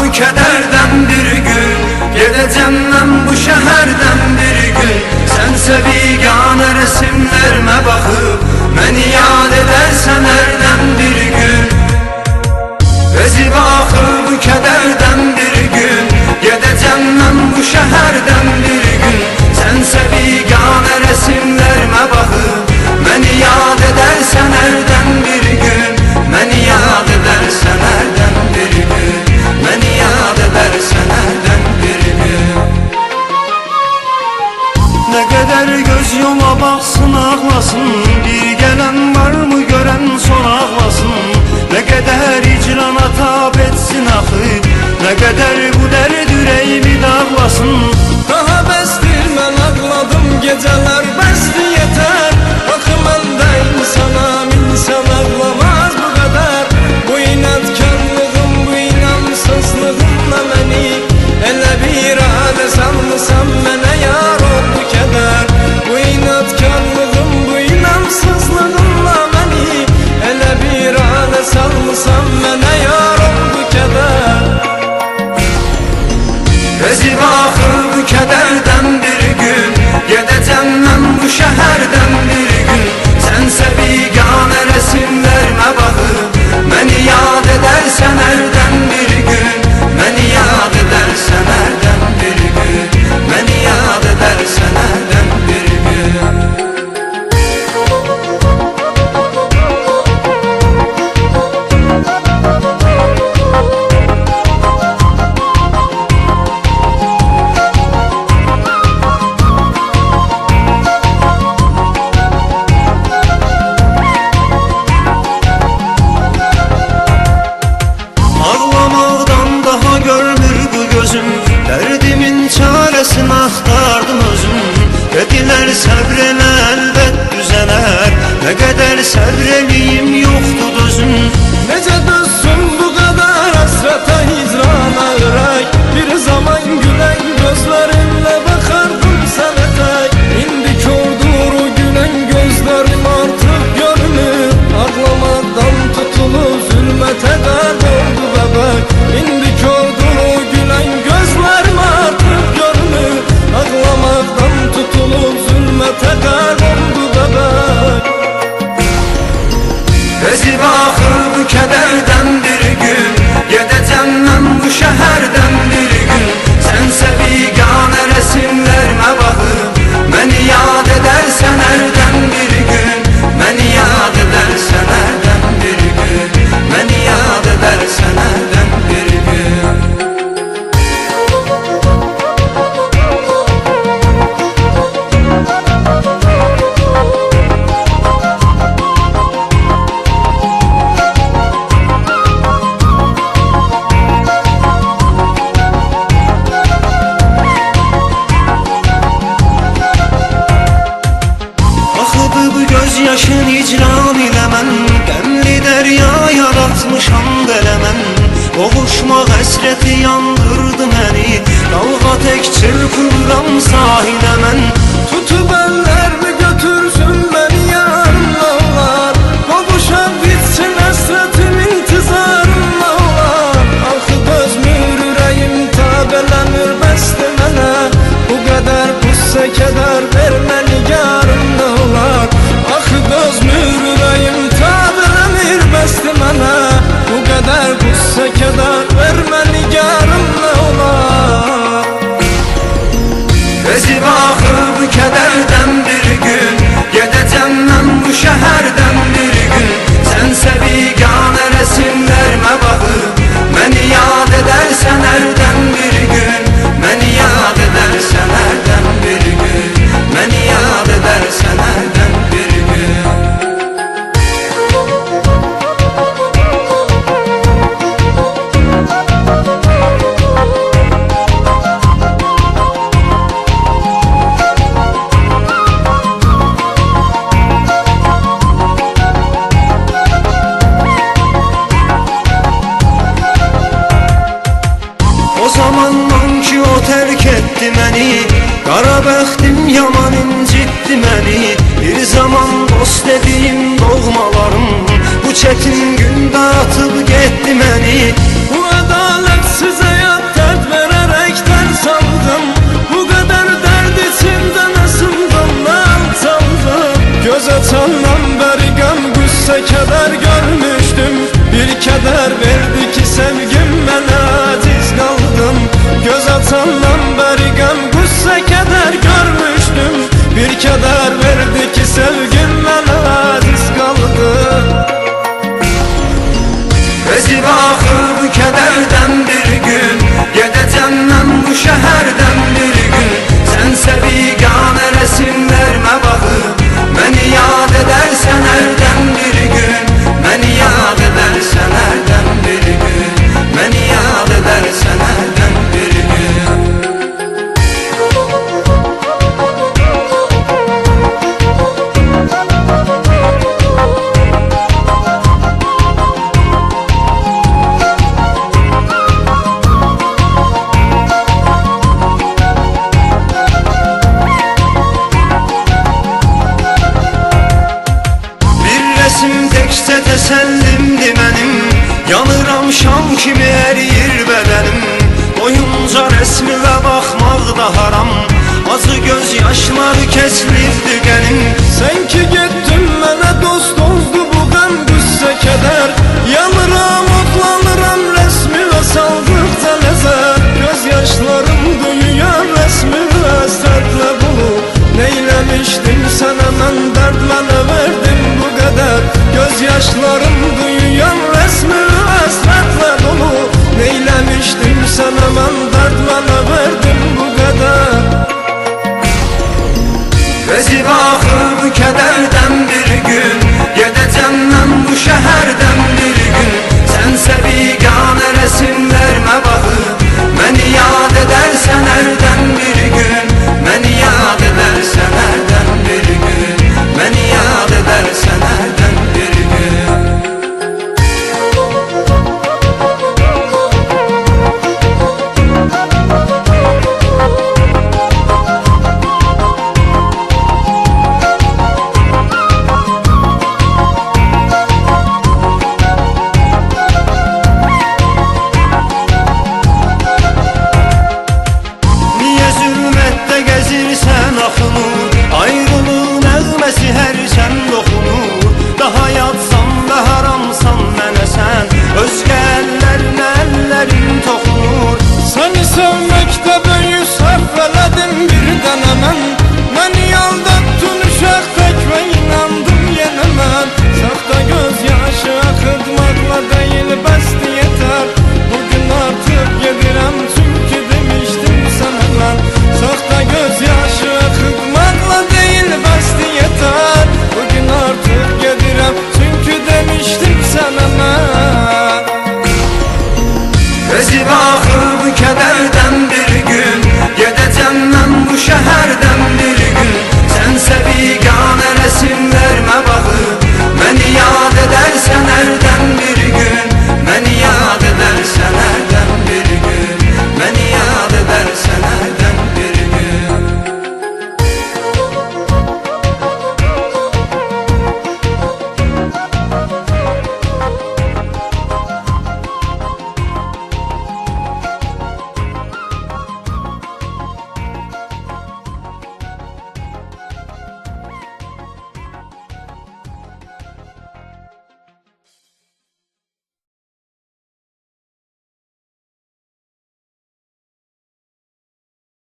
bu kederden bir gün, gedəcəm mən bu şəhərdən bir gün. Sənsə biganə resimlərimə baxıb məni yad edərsən hərdən bir gün. Özü baxır bu kederden bir gün, gedəcəm mən bu şəhərdən bir gün. Sənsə biganə resimlərimə baxıb məni yad edərsən hərdən bir gün. Məni yad edərsən hərdən bir gün. Məni yad edərsən hərdən bir gün. Nə qədər göz yola baxsın ağlasın, bir gələn var mı görən son ağlasın. Nə qədər icrana tab etsin axı, nə qədər bu dərd ürəyimi dağlasın. Daha bəsdir mən ağladım gecələr, bəsdir yetər. Axı məndə insanam, insan ağlamaz bu qədər. Bu inatkarlığım, bu inamsızlığımla məni elə bir adə salmısan mənə yar oldu kədər. Bu inatkarlığım, bu inamsızlığımla məni elə bir adə salmısan mənə yar oldu kədər. Özü baxır bu kederden bir gün, gedəcəm mən bu şəhərdən bir gün. Sənsə biganə resimlərimə baxıb məni yad edərsən hərdən bir gün. Məni yad edərsən hərdən bir gün. Məni yad edərsən hərdən bir gün. Derdimin çaresini axtardım özüm. Dedilər səbr elə əlbət düzələr. Nə qədər səbr eləyim yoxdur dözüm. Necə dözsün bu qədər həsrətə, hicrana ürək. Bir zaman gülən gözlərimlə baxardım sənə tək. İndi kördür o gülən gözlərim artıq görmür. Ağlamadan tutulur zülmətə qərq oldu bəbək. İndi kördür o gülən gözlərim artıq görmür. Ağlamaqdan tutulur zülmətə qərq oldu bəbək. Özü baxır bu kederden bir gün, gedəcəm mən bu şəhərdən bir gün. Sənsə biganə resimlərimə baxıb məni yad edərsən hərdən bir gün. Məni yad edərsən hərdən bir gün. Məni yad edərsən hərdən bir gün. Yaşın icran ilə mən qəmli dərya yaratmışam belə mən. Boğuşmaq həsrəti yandırdı məni, dalğa tək çırpıram sahilə mən. Tutub əllərimi götürsün məni yarımla olar. Qovuşam bitsin həsrətim intizarımla olar. Axı dözmür ürəyim tab eləmir bəsdir mənə. Bu qədər qüssə kədər vermə nigarımla olar. Axı dözmür ürəyim tab eləmir bəsdir mənə. Bu qədər qüssə kədər vermə nigarımla olar. Özü baxır bu kederden bir gün, gedəcəm mən bu şəhərdən bir gün. Sənsə biganə resimlərimə baxıb məni yad edərsən hərdən bir gün. Məni yad edərsən hərdən bir gün. Məni yad edərsən hərdən keder verdi ki sevgim bana aziz kaldı. Bezib axır bu kədərdən bir gün, gedəcəm mən bu şəhərdən bir gün. Sənsə biganə rəsimlərimə baxıb, məni yad edərsən hərdən bir gün. Məni yad edərsən hərdən bir gün, məni yad edərsən hərdən bir gün. Təkcə təsəllimdir mənim, yanıram şam kimi əriyir bədənim. Oyunca rəsmimə baxmaq da haram, acı göz yaşları kəsilirdi qənim. Sen ki getdin mənə dost oldu bu qəm qüssə kədər. Yanıram, odlanıram rəsmimə saldıqca nəzər. Göz yaşlarım duyuyan rəsmimə əsrətlə dolu. Neyləmişdim sənə mən dərd mənə verdim bu qədər. Göz yaşlarım duyuyan rəsmimə əsrətlə dolu. Neyləmişdim sənə mən dərd mənə verdim bu qədər. Bezib axır bu kədərdən